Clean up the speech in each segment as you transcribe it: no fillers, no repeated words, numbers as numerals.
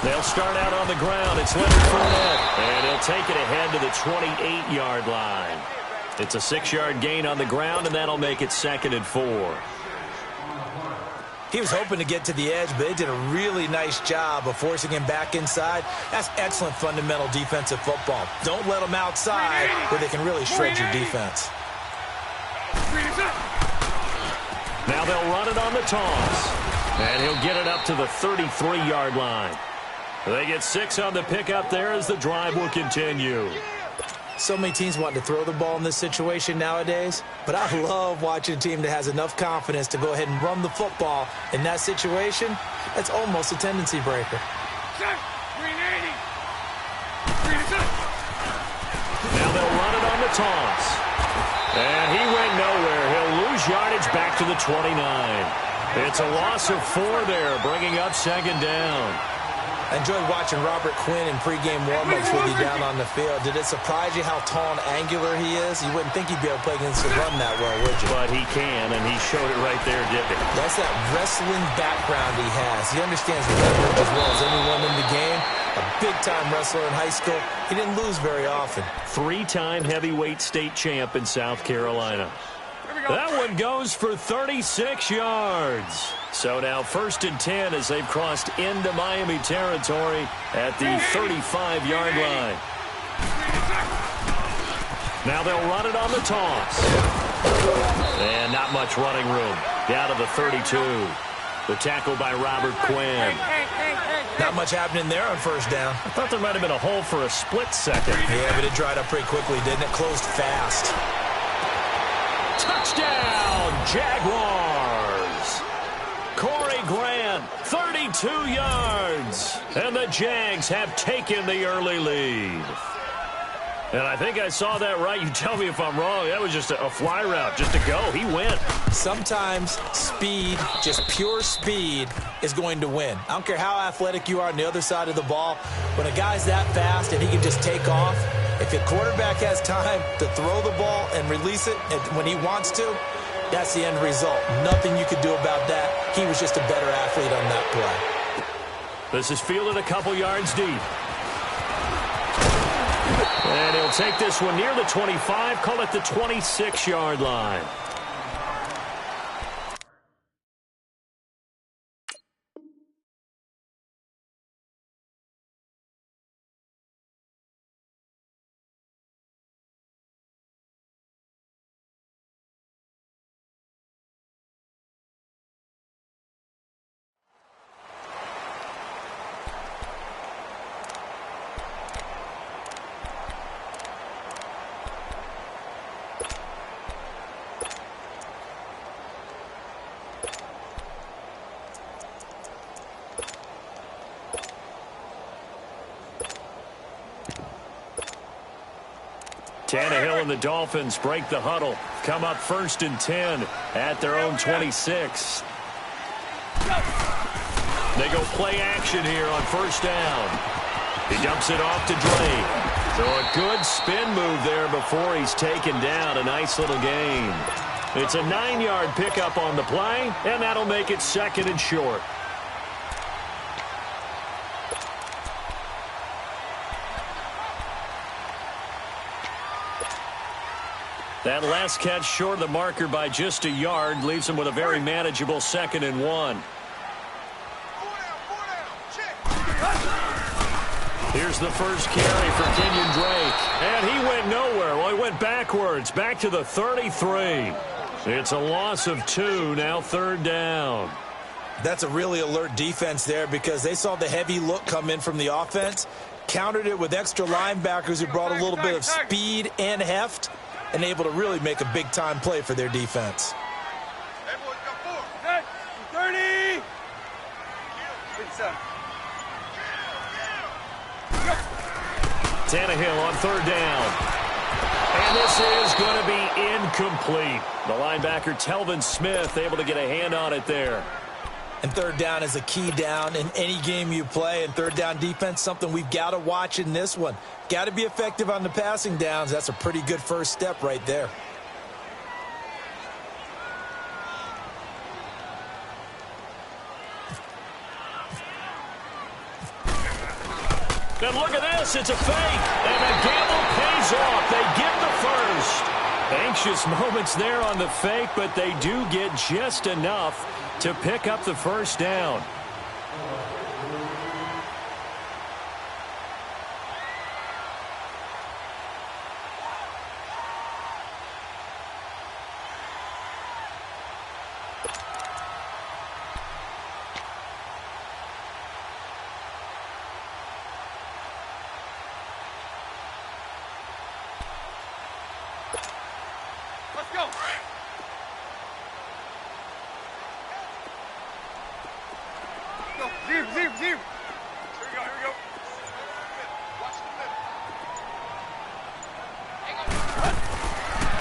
They'll start out on the ground. It's Leonard Fournette, and he'll take it ahead to the 28-yard line. It's a 6-yard gain on the ground, and that'll make it 2nd and 4. He was hoping to get to the edge, but they did a really nice job of forcing him back inside. That's excellent fundamental defensive football. Don't let them outside where they can really shred your defense. Now they'll run it on the toss, and he'll get it up to the 33-yard line. They get 6 on the pickup there as the drive will continue. So many teams want to throw the ball in this situation nowadays, but I love watching a team that has enough confidence to go ahead and run the football in that situation. That's almost a tendency breaker. Now they'll run it on the toss. And he went nowhere. He'll lose yardage back to the 29. It's a loss of 4 there, bringing up 2nd down. I enjoyed watching Robert Quinn in pregame warm-ups with you down on the field. Did it surprise you how tall and angular he is? You wouldn't think he'd be able to play against the run that well, would you? But he can, and he showed it right there, didn't he? That's that wrestling background he has. He understands leverage as well as anyone in the game. A big-time wrestler in high school. He didn't lose very often. 3-time heavyweight state champ in South Carolina. That one goes for 36 yards. So now 1st and 10 as they've crossed into Miami territory at the 35-yard line. Now they'll run it on the toss. And not much running room. Down to the 32. The tackle by Robert Quinn. Not much happening there on 1st down. I thought there might have been a hole for a split second. Yeah, but it dried up pretty quickly, didn't it? Closed fast. Touchdown, Jaguars. Corey Grant, 32 yards. And the Jags have taken the early lead. And I think I saw that right. You tell me if I'm wrong. That was just a fly route, just to go. He went. Sometimes speed, just pure speed, is going to win. I don't care how athletic you are on the other side of the ball. When a guy's that fast and he can just take off, if your quarterback has time to throw the ball and release it when he wants to, that's the end result. Nothing you could do about that. He was just a better athlete on that play. This is fielded a couple yards deep. And he'll take this one near the 25, call it the 26-yard line. Tannehill and the Dolphins break the huddle. Come up 1st and 10 at their own 26. They go play action here on 1st down. He dumps it off to Drake. So a good spin move there before he's taken down. A nice little gain. It's a 9-yard pickup on the play, and that'll make it 2nd and short. That last catch short of the marker by just a yard leaves him with a very manageable 2nd and 1. Here's the first carry for Kenyon Drake. And he went nowhere. Well, he went backwards, back to the 33. It's a loss of 2, now 3rd down. That's a really alert defense there because they saw the heavy look come in from the offense, countered it with extra linebackers who brought a little bit of speed and heft, and able to really make a big-time play for their defense. 30! Tannehill on 3rd down. And this is going to be incomplete. The linebacker, Telvin Smith, able to get a hand on it there. And 3rd down is a key down in any game you play. And 3rd down defense, something we've got to watch in this one. Got to be effective on the passing downs. That's a pretty good first step right there. And look at this, it's a fake. And the gamble pays off. They get the first. Anxious moments there on the fake, but they do get just enough to pick up the first down.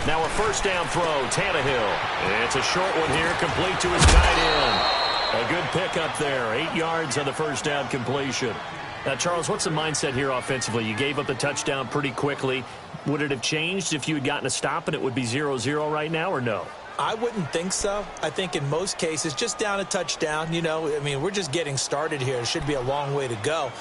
Now a first down throw, Tannehill. It's a short one here, complete to his tight end. A good pickup there, 8 yards on the first down completion. Now, Charles, what's the mindset here offensively? You gave up the touchdown pretty quickly. Would it have changed if you had gotten a stop and it would be 0-0 right now, or no? I wouldn't think so. I think in most cases, just down a touchdown, we're just getting started here. It should be a long way to go.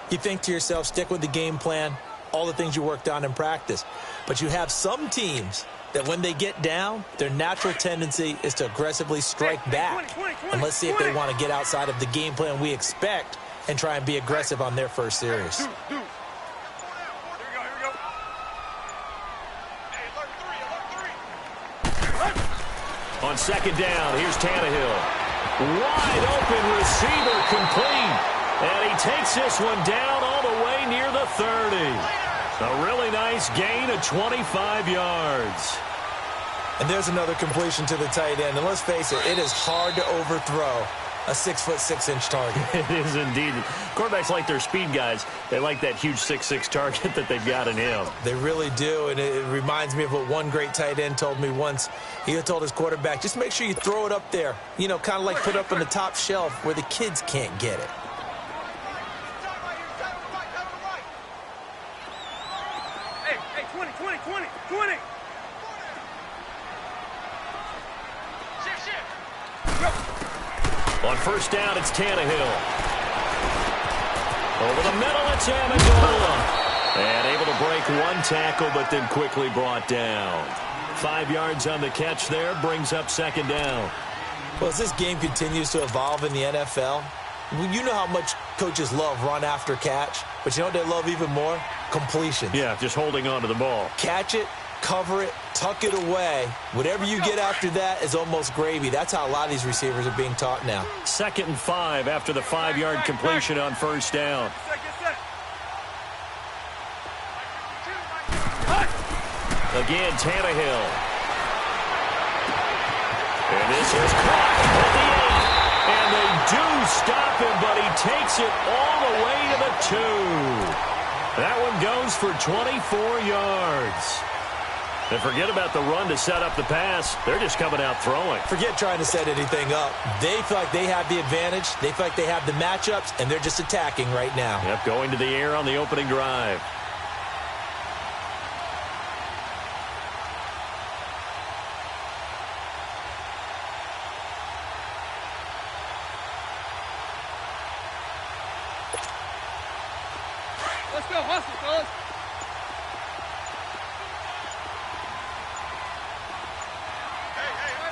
You think to yourself, stick with the game plan, all the things you worked on in practice. But you have some teams that when they get down, their natural tendency is to aggressively strike back. And let's see if they want to get outside of the game plan we expect and try and be aggressive on their first series. On second down, here's Tannehill. Wide open receiver complete. And he takes this one down all the way near the 30. A really nice gain of 25 yards. And there's another completion to the tight end. And let's face it is hard to overthrow a 6'6" target. It is indeed. Quarterbacks like their speed guys. They like that huge 6'6" target that they've got in him. They really do, and it reminds me of what one great tight end told me once. He told his quarterback, just make sure you throw it up there, kind of like put up on the top shelf where the kids can't get it. Hey, 20. On first down, it's Tannehill. Over the middle, it's Amendola. And able to break one tackle, but then quickly brought down. 5 yards on the catch there, brings up second down. Well, as this game continues to evolve in the NFL, you know how much coaches love run after catch, but you know what they love even more? Completion. Yeah, just holding on to the ball. Catch it, cover it, tuck it away. Whatever you get after that is almost gravy. That's how a lot of these receivers are being taught now. 2nd and 5 after the 5-yard completion on first down. Again, Tannehill. And this is caught at the 8. And they do stop him, but he takes it all the way to the 2. That one goes for 24 yards. And forget about the run to set up the pass. They're just coming out throwing. Forget trying to set anything up. They feel like they have the advantage. They feel like they have the matchups, and they're just attacking right now. Yep, going to the air on the opening drive. Let's go, hustle, fellas.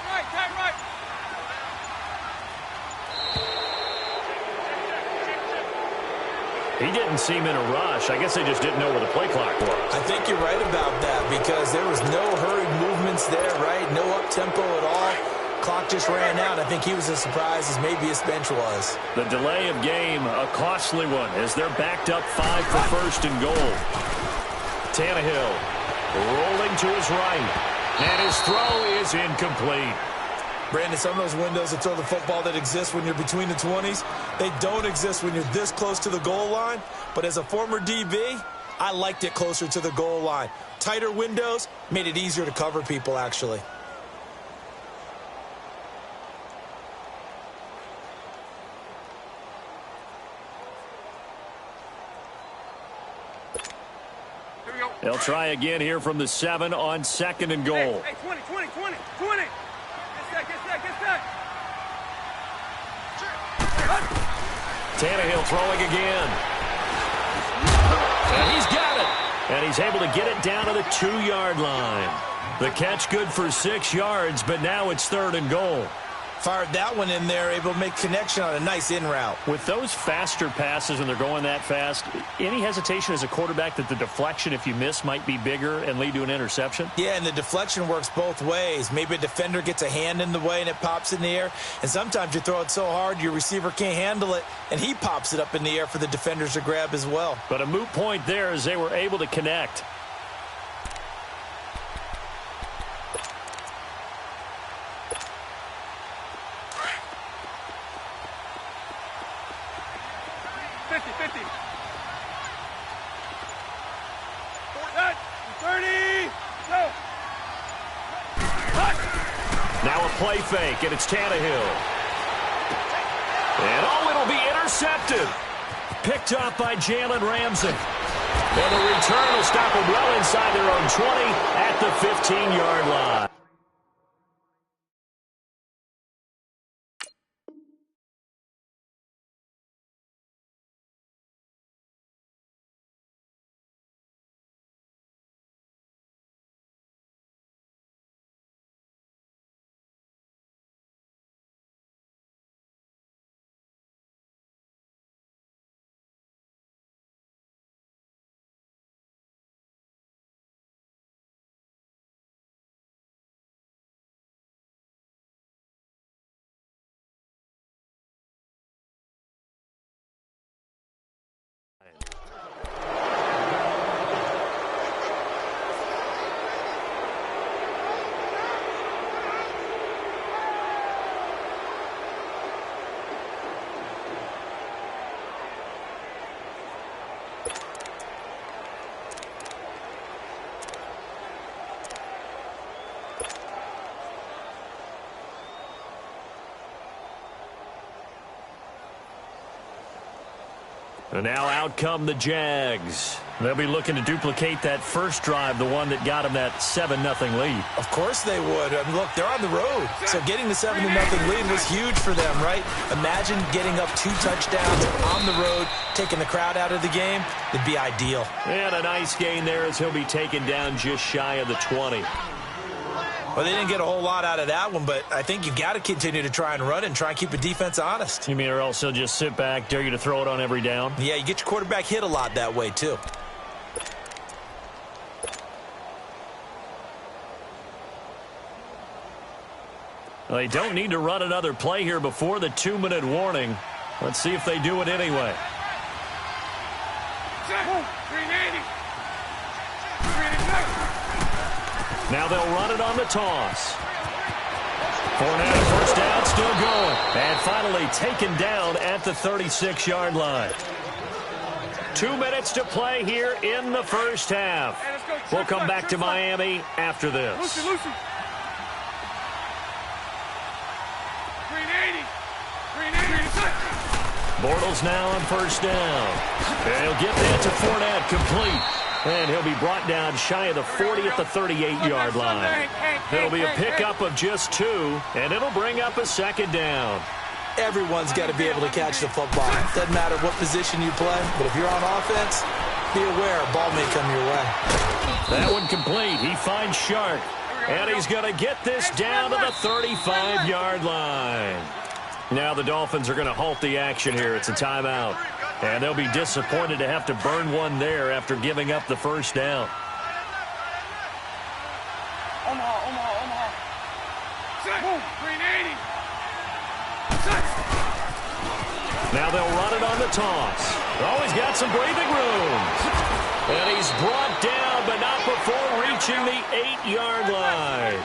Right. He didn't seem in a rush. I guess they just didn't know where the play clock was. I think you're right about that because there was no hurried movements there, right? No up-tempo at all. Clock just ran out. I think he was as surprised as maybe his bench was. The delay of game, a costly one, as they're backed up 5 for first and goal. Tannehill rolling to his right, and his throw is incomplete. Brandon, some of those windows to throw the football that exist when you're between the 20s, they don't exist when you're this close to the goal line. But as a former DB, I liked it closer to the goal line. Tighter windows made it easier to cover people, actually. They'll try again here from the 7 on 2nd and goal. Hey, 20. Get set. Tannehill throwing again. And he's got it. And he's able to get it down to the 2-yard line. The catch good for 6 yards, but now it's 3rd and goal. Fired that one in there, able to make connection on a nice in route. With those faster passes and they're going that fast, any hesitation as a quarterback that the deflection, if you miss, might be bigger and lead to an interception? Yeah, and the deflection works both ways. Maybe a defender gets a hand in the way and it pops in the air. And sometimes you throw it so hard your receiver can't handle it, and he pops it up in the air for the defenders to grab as well. But a moot point there as they were able to connect. Now a play fake, and it's Tannehill. And it'll be intercepted. Picked off by Jalen Ramsey. And the return will stop them well inside their own 20 at the 15-yard line. And now out come the Jags. They'll be looking to duplicate that first drive, the one that got them that 7-0 lead. Of course they would. I mean, look, they're on the road. So getting the 7-0 lead was huge for them, right? Imagine getting up 2 touchdowns on the road, taking the crowd out of the game. It'd be ideal. And a nice gain there as he'll be taken down just shy of the 20. Well, they didn't get a whole lot out of that one, but I think you got to continue to try and run and try and keep the defense honest. You mean or else he'll just sit back, dare you to throw it on every down? Yeah, you get your quarterback hit a lot that way, too. Well, they don't need to run another play here before the 2-minute warning. Let's see if they do it anyway. Now they'll run it on the toss. Fournette, first down, still going. And finally taken down at the 36-yard line. 2 minutes to play here in the first half. We'll come back to Miami after this. Bortles now on first down. And he'll get that to Fournette, complete. And he'll be brought down shy of the 40 at the 38-yard line. It'll be a pickup of just 2, and it'll bring up a second down. Everyone's got to be able to catch the football. Doesn't matter what position you play, but if you're on offense, be aware a ball may come your way. That one complete. He finds Shark. And he's going to get this down to the 35-yard line. Now the Dolphins are going to halt the action here. It's a timeout. And they'll be disappointed to have to burn one there after giving up the first down. Omaha. 380. Now they'll run it on the toss. Oh, he's got some breathing room. And he's brought down, but not before reaching the 8-yard line.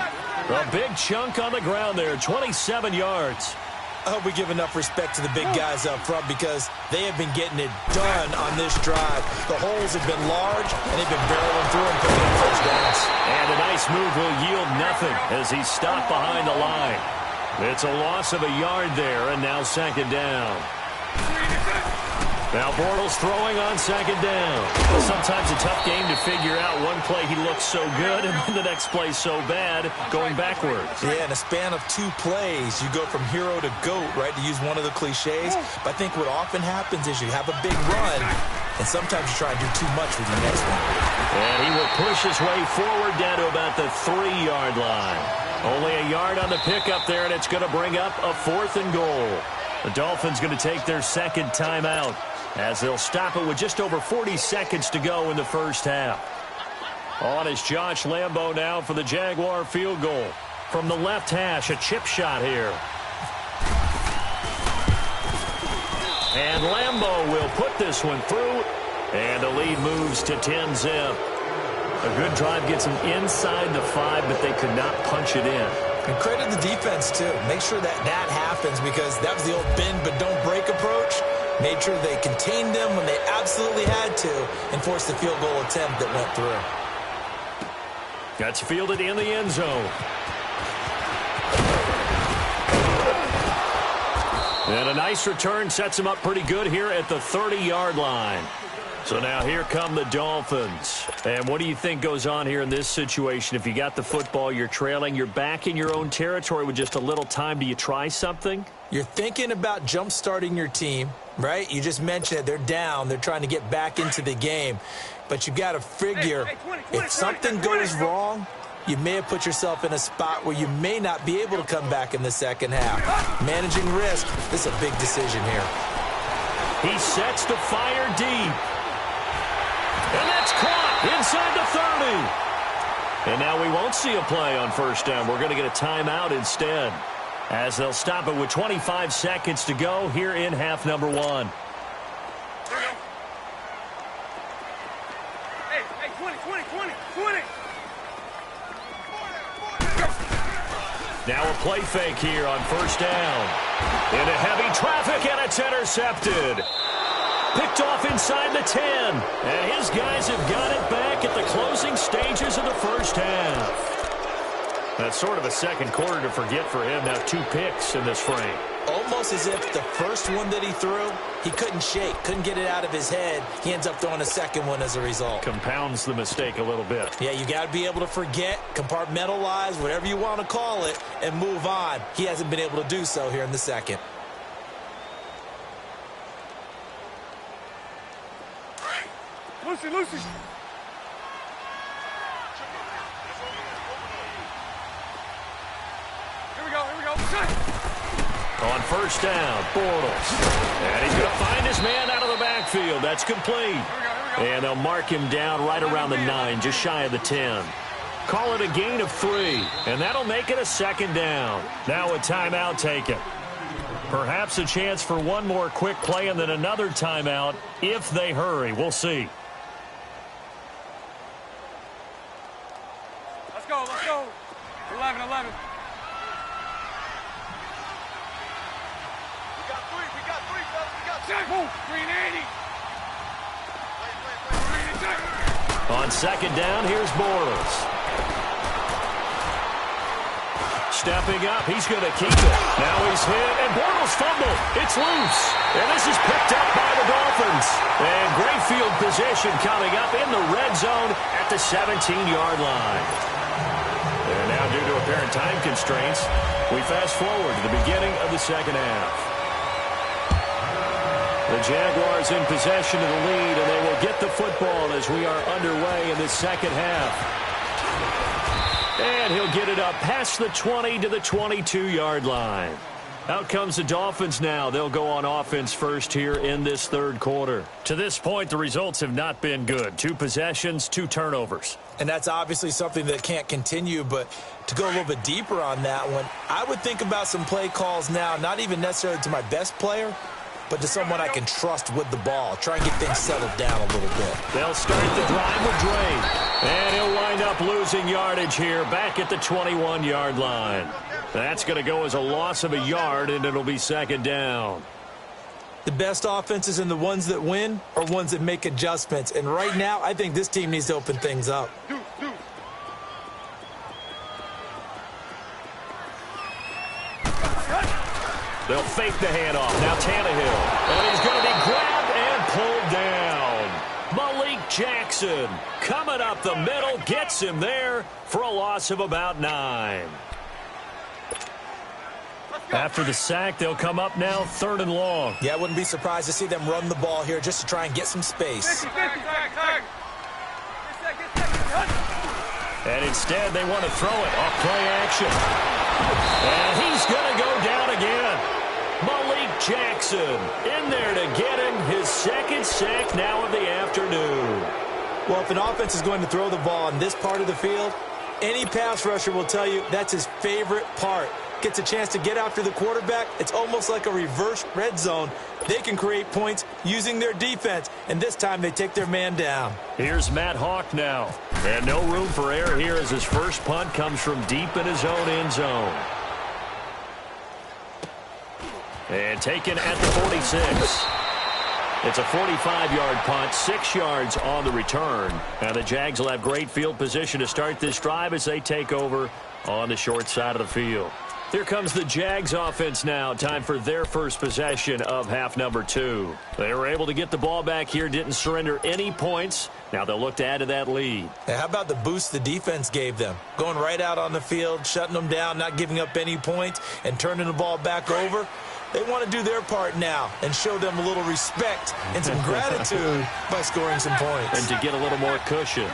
A big chunk on the ground there, 27 yards. I hope we give enough respect to the big guys up front because they have been getting it done on this drive. The holes have been large, and they've been barreling through and picking up first downs. And a nice move will yield nothing as he's stopped behind the line. It's a loss of a yard there, and now second down. Now Bortles throwing on second down. Sometimes a tough game to figure out. One play he looks so good, and then the next play so bad, going backwards. Yeah, in a span of 2 plays, you go from hero to GOAT, right, to use one of the cliches. But I think what often happens is you have a big run, and sometimes you try and do too much with your next one. And he will push his way forward down to about the 3-yard line. Only a yard on the pickup there, and it's going to bring up a 4th and goal. The Dolphins going to take their second timeout as they'll stop it with just over 40 seconds to go in the first half. On is Josh Lambo now for the Jaguar field goal. From the left hash, a chip shot here. And Lambo will put this one through, and the lead moves to 10-zip. A good drive gets them inside the 5, but they could not punch it in. And credit the defense, too. Make sure that happens, because that was the old bend but don't break approach. Made sure they contained them when they absolutely had to and forced the field goal attempt that went through. That's fielded in the end zone. And a nice return sets him up pretty good here at the 30-yard line. So now here come the Dolphins. And what do you think goes on here in this situation? If you got the football, you're trailing, you're back in your own territory with just a little time. Do you try something? You're thinking about jump-starting your team, right? You just mentioned it. They're down. They're trying to get back into the game. But you got to figure, if something goes wrong, you may have put yourself in a spot where you may not be able to come back in the second half. Managing risk, this is a big decision here. He sets to fire deep. And that's caught inside the 30. And now we won't see a play on first down. We're going to get a timeout instead, as they'll stop it with 25 seconds to go here in half number 1. Hey, 20. Now a play fake here on first down. Into heavy traffic, and it's intercepted. Picked off inside the 10. And his guys have got it back at the closing stages of the first half. That's sort of a second quarter to forget for him. Now 2 picks in this frame. Almost as if the first one that he threw, he couldn't shake, couldn't get it out of his head. He ends up throwing a second one as a result. Compounds the mistake a little bit. Yeah, you got to be able to forget, compartmentalize, whatever you want to call it, and move on. He hasn't been able to do so here in the second. Lucy. Here we go. On first down, Bortles. And he's going to find his man out of the backfield. That's complete. Here we go. And they'll mark him down right around the 9, just shy of the 10. Call it a gain of 3, and that'll make it a second down. Now a timeout taken. Perhaps a chance for one more quick play and then another timeout if they hurry. We'll see. Let's go. 11. We got three, fellas. We got 380. On second down, here's Bortles. Stepping up, he's going to keep it. Now he's hit, and Bortles fumbled. It's loose, and this is picked up by the Dolphins. And great field position coming up in the red zone at the 17-yard line. And now, due to apparent time constraints, we fast forward to the beginning of the second half. The Jaguars in possession of the lead, and they will get the football as we are underway in the second half. And he'll get it up past the 20 to the 22-yard line. Out comes the Dolphins now. They'll go on offense first here in this third quarter. To this point, the results have not been good. 2 possessions, 2 turnovers. And that's obviously something that can't continue, but to go a little bit deeper on that one, I would think about some play calls now, not even necessarily to my best player, but to someone I can trust with the ball. Try and get things settled down a little bit. They'll start the drive with Dre. And he'll wind up losing yardage here back at the 21-yard line. That's going to go as a loss of a yard, and it'll be second down. The best offenses and the ones that win are ones that make adjustments. And right now, I think this team needs to open things up. They'll fake the handoff. Now Tannehill. And he's going to be grabbed and pulled down. Malik Jackson coming up the middle, gets him there for a loss of about 9. After the sack, they'll come up now 3rd and long. Yeah, I wouldn't be surprised to see them run the ball here just to try and get some space. And instead, they want to throw it off play action. And he's going to go down again. Malik Jackson in there to get him his 2nd sack now of the afternoon. Well, if an offense is going to throw the ball in this part of the field, any pass rusher will tell you that's his favorite part. Gets a chance to get after the quarterback. It's almost like a reverse red zone. They can create points using their defense, and this time they take their man down. Here's Matt Hawk now. And no room for error here as his first punt comes from deep in his own end zone. And taken at the 46. It's a 45-yard punt, 6 yards on the return. And the Jags will have great field position to start this drive as they take over on the short side of the field. Here comes the Jags offense now. Time for their first possession of half number 2. They were able to get the ball back here, didn't surrender any points. Now they'll look to add to that lead. Now, how about the boost the defense gave them? Going right out on the field, shutting them down, not giving up any points, and turning the ball back over. They want to do their part now and show them a little respect and some gratitude by scoring some points. And to get a little more cushion.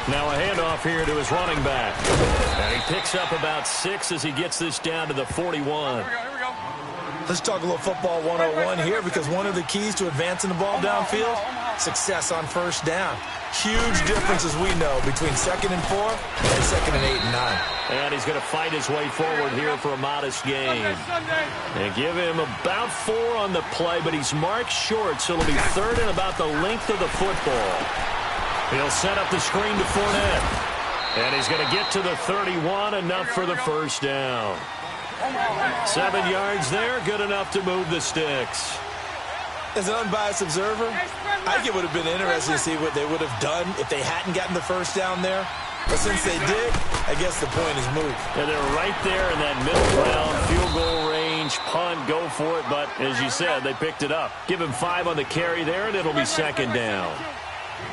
Now a handoff here to his running back. And he picks up about 6 as he gets this down to the 41. Let's talk a little football 101 here, because one of the keys to advancing the ball downfield, success on first down. Huge difference, as we know, between 2nd and 4 and 2nd and 8 and 9. And he's going to fight his way forward here for a modest gain. And give him about 4 on the play, but he's marked short, so it'll be 3rd and about the length of the football. He'll set up the screen to Fournette. And he's going to get to the 31, enough for the first down. 7 yards there, good enough to move the sticks. As an unbiased observer, I think it would have been interesting to see what they would have done if they hadn't gotten the first down there. But since they did, I guess the point is moved. And they're right there in that middle ground, field goal range, punt, go for it. But as you said, they picked it up. Give him 5 on the carry there, and it'll be 2nd down.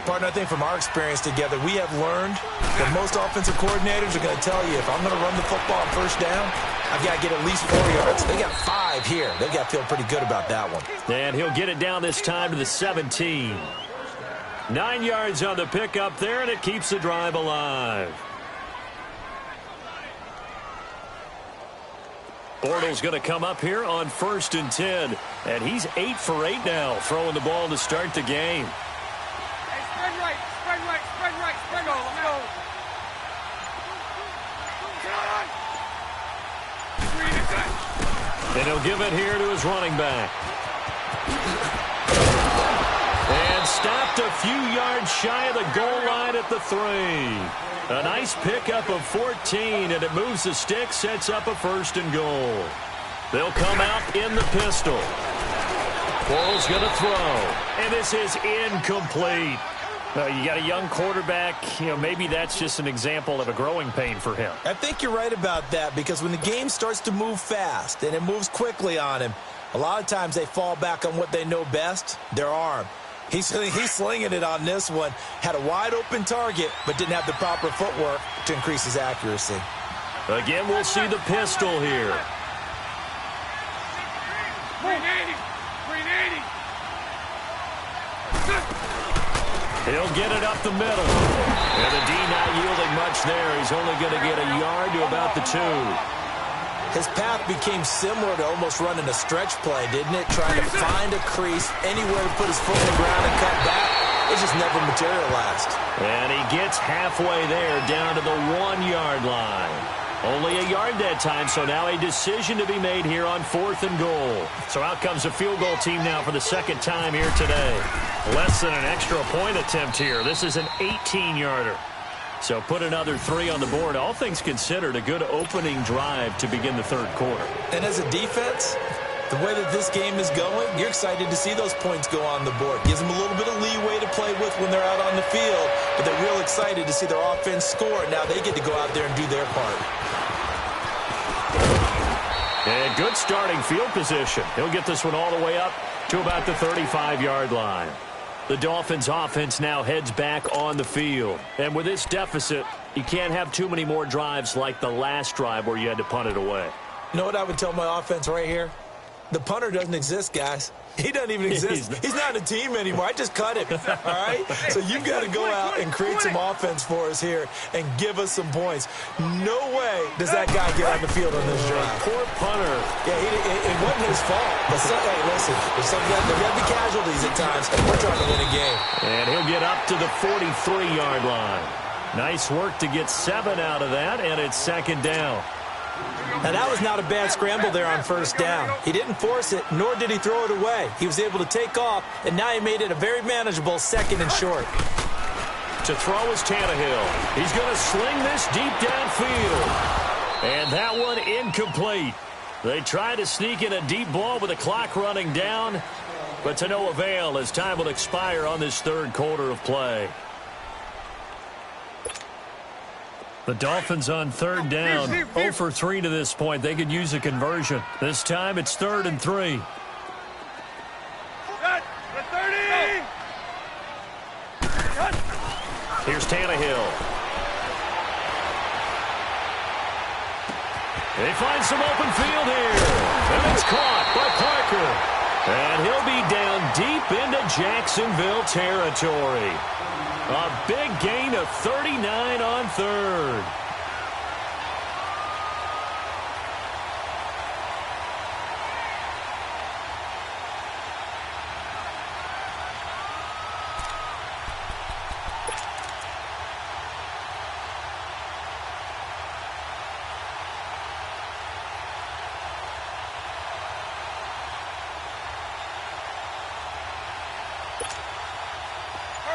Partner, I think from our experience together, we have learned that most offensive coordinators are going to tell you, if I'm going to run the football on first down, I've got to get at least 4 yards. They got 5 here. They've got to feel pretty good about that one. And he'll get it down this time to the 17. 9 yards on the pickup there, and it keeps the drive alive. Bortles going to come up here on 1st and 10. And he's 8 for 8 now, throwing the ball to start the game. Spread right, spread right, spread right, spread go, let me go. And he'll give it here to his running back. And stopped a few yards shy of the goal line at the 3. A nice pickup of 14, and it moves the stick, sets up a 1st and goal. They'll come out in the pistol. Bortles going to throw, and this is incomplete. You got a young quarterback, maybe that's just an example of a growing pain for him. I think you're right about that, because when the game starts to move fast and it moves quickly on him, a lot of times they fall back on what they know best, their arm. He's slinging it on this one. Had a wide open target, but didn't have the proper footwork to increase his accuracy. Again, we'll see the pistol here. 380, 380. He'll get it up the middle. And the D not yielding much there. He's only going to get a yard to about the 2. His path became similar to almost running a stretch play, didn't it? Trying to find a crease, anywhere to put his foot in the ground and cut back. It just never materialized. And he gets halfway there, down to the 1-yard line. Only a yard that time, so now a decision to be made here on 4th and goal. So out comes a field goal team now for the 2nd time here today. Less than an extra point attempt here. This is an 18-yarder. So put another 3 on the board. All things considered, a good opening drive to begin the 3rd quarter. And as a defense, the way that this game is going, you're excited to see those points go on the board. Gives them a little bit of leeway to play with when they're out on the field, but they're real excited to see their offense score. Now they get to go out there and do their part. And good starting field position. He'll get this one all the way up to about the 35-yard line. The Dolphins' offense now heads back on the field. And with this deficit, you can't have too many more drives like the last drive where you had to punt it away. You know what I would tell my offense right here? The punter doesn't exist, guys. He doesn't even exist. He's not a team anymore. I just cut him, all right? So you've got to go out and create some offense for us here and give us some points. No way does that guy get on the field on this drive. Poor punter. Yeah, it wasn't his fault. But hey, listen, there's got to be casualties at times. We're trying to win a game. And he'll get up to the 43-yard line. Nice work to get 7 out of that, and it's second down. Now, that was not a bad scramble there on first down. He didn't force it, nor did he throw it away. He was able to take off, and now he made it a very manageable second and short. To throw is Tannehill. He's going to sling this deep downfield. And that one incomplete. They try to sneak in a deep ball with the clock running down, but to no avail as time will expire on this third quarter of play. The Dolphins on third down, 0 for 3 to this point. They could use a conversion. This time it's 3rd and 3. Here's Tannehill. They find some open field here. And it's caught by Parker. And he'll be down deep into Jacksonville territory. A big gain of 39 on third.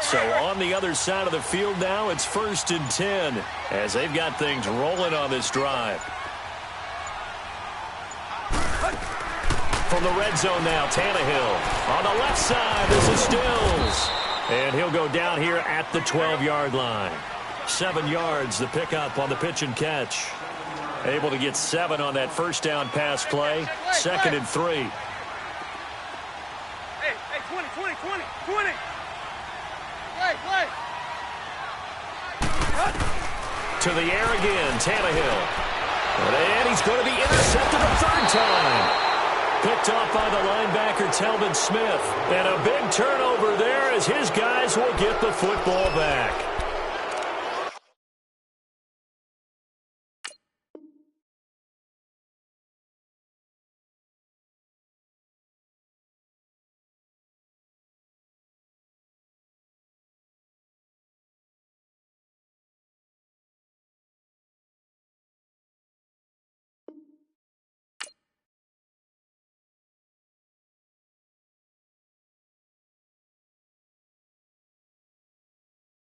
So on the other side of the field now, it's 1st and 10 as they've got things rolling on this drive. From the red zone now, Tannehill. On the left side, this is Stills. And he'll go down here at the 12-yard line. 7 yards, the pickup on the pitch and catch. Able to get 7 on that first down pass play. 2nd and 3. Hey, 20. Play. To the air again, Tannehill. And he's going to be intercepted a 3rd time. Picked off by the linebacker, Telvin Smith. And a big turnover there as his guys will get the football back.